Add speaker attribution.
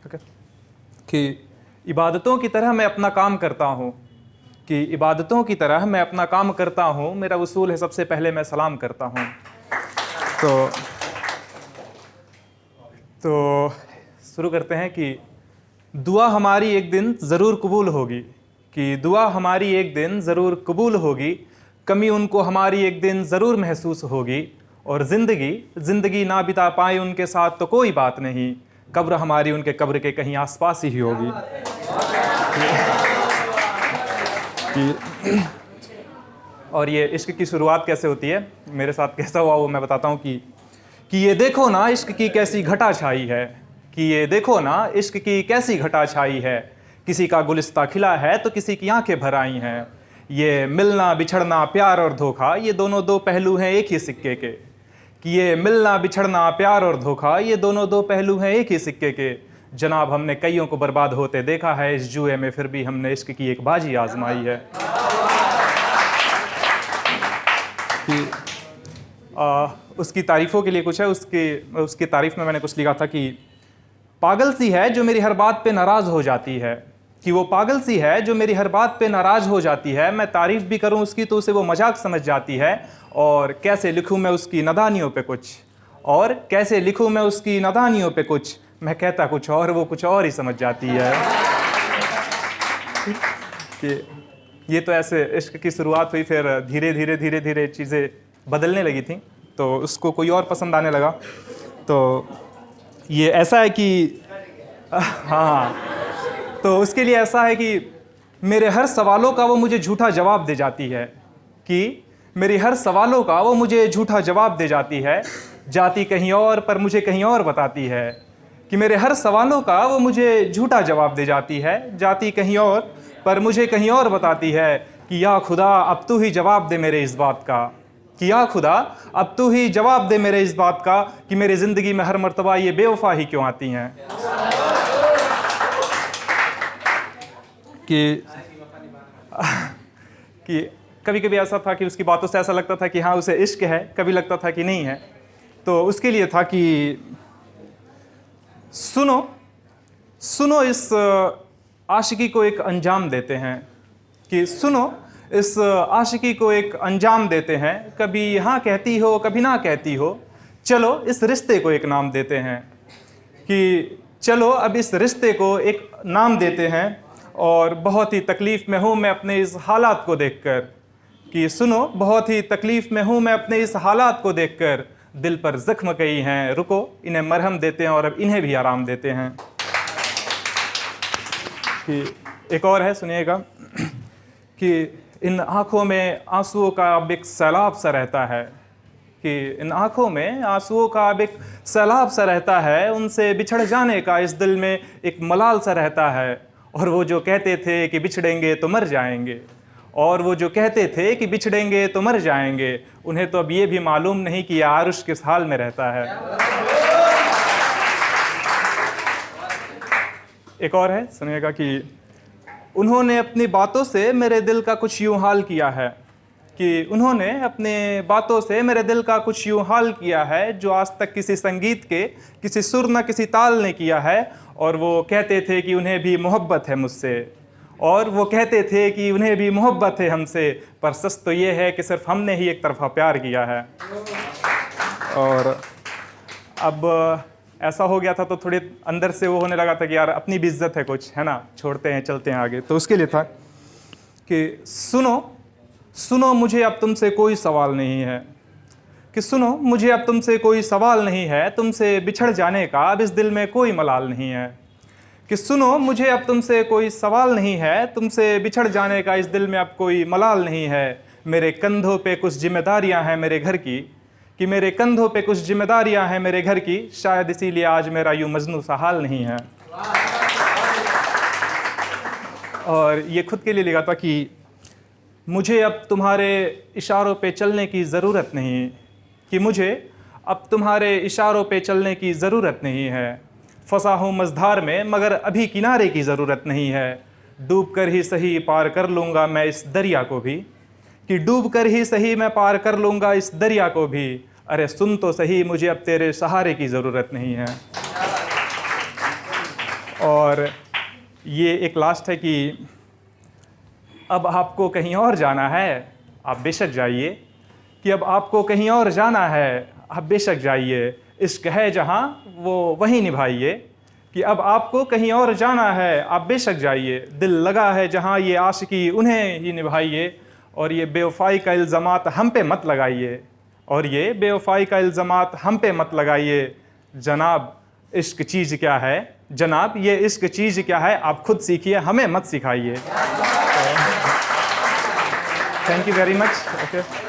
Speaker 1: कि इबादतों की तरह मैं अपना काम करता हूँ, कि इबादतों की तरह मैं अपना काम करता हूँ, मेरा उसूल है सबसे पहले मैं सलाम करता हूँ। तो शुरू करते हैं कि दुआ हमारी एक दिन ज़रूर कबूल होगी, कि दुआ हमारी एक दिन ज़रूर कबूल होगी, कमी उनको हमारी एक दिन ज़रूर महसूस होगी, और ज़िंदगी ना बिता पाए उनके साथ तो कोई बात नहीं, कब्र हमारी उनके कब्र के कहीं आसपास ही होगी। और ये इश्क की शुरुआत कैसे होती है, मेरे साथ कैसा हुआ वो मैं बताता हूँ कि ये देखो ना इश्क की कैसी घटा छाई है, कि ये देखो ना इश्क की कैसी घटा छाई है, किसी का गुलिस्ता खिला है तो किसी की आंखें भर आई हैं। ये मिलना बिछड़ना प्यार और धोखा, ये दोनों दो पहलू हैं एक ही सिक्के के, कि ये मिलना बिछड़ना प्यार और धोखा, ये दोनों दो पहलू हैं एक ही सिक्के के। जनाब हमने कईयों को बर्बाद होते देखा है इस जुए में, फिर भी हमने इश्क की एक बाजी आजमाई है। कि उसकी तारीफ़ों के लिए कुछ है, उसकी तारीफ़ में मैंने कुछ लिखा था कि पागल सी है जो मेरी हर बात पे नाराज़ हो जाती है, कि वो पागल सी है जो मेरी हर बात पे नाराज़ हो जाती है, मैं तारीफ़ भी करूं उसकी तो उसे वो मजाक समझ जाती है, और कैसे लिखूं मैं उसकी नादानियों पे कुछ, और कैसे लिखूं मैं उसकी नादानियों पे कुछ, मैं कहता कुछ और वो कुछ और ही समझ जाती है। कि ये तो ऐसे इश्क की शुरुआत हुई, फिर धीरे धीरे चीज़ें बदलने लगी थी, तो उसको कोई और पसंद आने लगा। तो ये ऐसा है कि हाँ, तो उसके लिए ऐसा है कि मेरे हर सवालों का वो मुझे झूठा जवाब दे जाती है, कि मेरे हर सवालों का वो मुझे झूठा जवाब दे जाती है, जाती कहीं और पर मुझे कहीं और बताती है, कि मेरे हर सवालों का वो मुझे झूठा जवाब दे जाती है, जाती कहीं और पर मुझे कहीं और बताती है, कि या खुदा अब तू ही जवाब दे मेरे इस बात का, कि या खुदा अब तू ही जवाब दे मेरे इस बात का, कि मेरी ज़िंदगी में हर मर्तबा ये बेवफा ही क्यों आती हैं। कि कभी कभी ऐसा था कि उसकी बातों से ऐसा लगता था कि हाँ उसे इश्क है, कभी लगता था कि नहीं है। तो उसके लिए था कि सुनो इस आशिकी को एक अंजाम देते हैं, कि सुनो इस आशिकी को एक अंजाम देते हैं, कभी हाँ कहती हो कभी ना कहती हो, चलो इस रिश्ते को एक नाम देते हैं, कि चलो अब इस रिश्ते को एक नाम देते हैं, और बहुत ही तकलीफ़ में हूँ मैं अपने इस हालात को देखकर, कि सुनो बहुत ही तकलीफ़ में हूँ मैं अपने इस हालात को देखकर, दिल पर ज़ख्म कई हैं, रुको इन्हें मरहम देते हैं और अब इन्हें भी आराम देते हैं। कि एक और है, सुनिएगा, कि इन आँखों में आंसुओं का अब एक सैलाब सा रहता है, कि इन आँखों में आंसुओं का अब एक सैलाब सा रहता है, उनसे बिछड़ जाने का इस दिल में एक मलाल सा रहता है, और वो जो कहते थे कि बिछड़ेंगे तो मर जाएंगे, और वो जो कहते थे कि बिछड़ेंगे तो मर जाएंगे, उन्हें तो अब ये भी मालूम नहीं कि आरुश किस हाल में रहता है। एक और है, सुनिएगा, कि उन्होंने अपनी बातों से मेरे दिल का कुछ यूं हाल किया है, कि उन्होंने अपने बातों से मेरे दिल का कुछ यूं हाल किया है, जो आज तक किसी संगीत के किसी सुर न किसी ताल ने किया है, और वो कहते थे कि उन्हें भी मोहब्बत है मुझसे, और वो कहते थे कि उन्हें भी मोहब्बत है हमसे, पर सच तो ये है कि सिर्फ हमने ही एक तरफा प्यार किया है। और अब ऐसा हो गया था तो थोड़े अंदर से वो होने लगा था कि यार अपनी भी इज्जत है कुछ, है ना, छोड़ते हैं चलते हैं आगे। तो उसके लिए था कि सुनो मुझे अब तुमसे कोई सवाल नहीं है, कि सुनो मुझे अब तुमसे कोई सवाल नहीं है, तुमसे बिछड़ जाने का अब इस दिल में कोई मलाल नहीं है, कि सुनो मुझे अब तुमसे कोई सवाल नहीं है, तुमसे बिछड़ जाने का इस दिल में अब कोई मलाल नहीं है, मेरे कंधों पे कुछ जिम्मेदारियां हैं मेरे घर की, कि मेरे कंधों पे कुछ जिम्मेदारियां हैं मेरे घर की, शायद इसीलिए आज मेरा यूं मजनू सा हाल नहीं है। और ये खुद के लिए लिखा था कि मुझे अब तुम्हारे इशारों पे चलने की ज़रूरत नहीं, कि मुझे अब तुम्हारे इशारों पे चलने की ज़रूरत नहीं है, फंसा हूँ मझधार में मगर अभी किनारे की ज़रूरत नहीं है, डूब कर ही सही पार कर लूँगा मैं इस दरिया को भी, कि डूब कर ही सही मैं पार कर लूँगा इस दरिया को भी, अरे सुन तो सही मुझे अब तेरे सहारे की ज़रूरत नहीं है। और ये एक लास्ट है कि अब आपको कहीं और जाना है, आप बेशक जाइए। कि अब आपको कहीं और जाना है, आप बेशक जाइए। इश्क है जहाँ वो वहीं निभाइए। कि अब आपको कहीं और जाना है, आप बेशक जाइए। दिल लगा है जहाँ ये आशिकी, उन्हें ही निभाइए। और ये बेवफाई का इल्ज़ामात हम पे मत लगाइए। और ये बेवफाई का इल्ज़ामात हम पे मत लगाइए। जनाब इश्क चीज़ क्या है, जनाब ये इश्क चीज़ क्या है, आप खुद सीखिए, हमें मत सिखाइए। Thank you very much. Okay.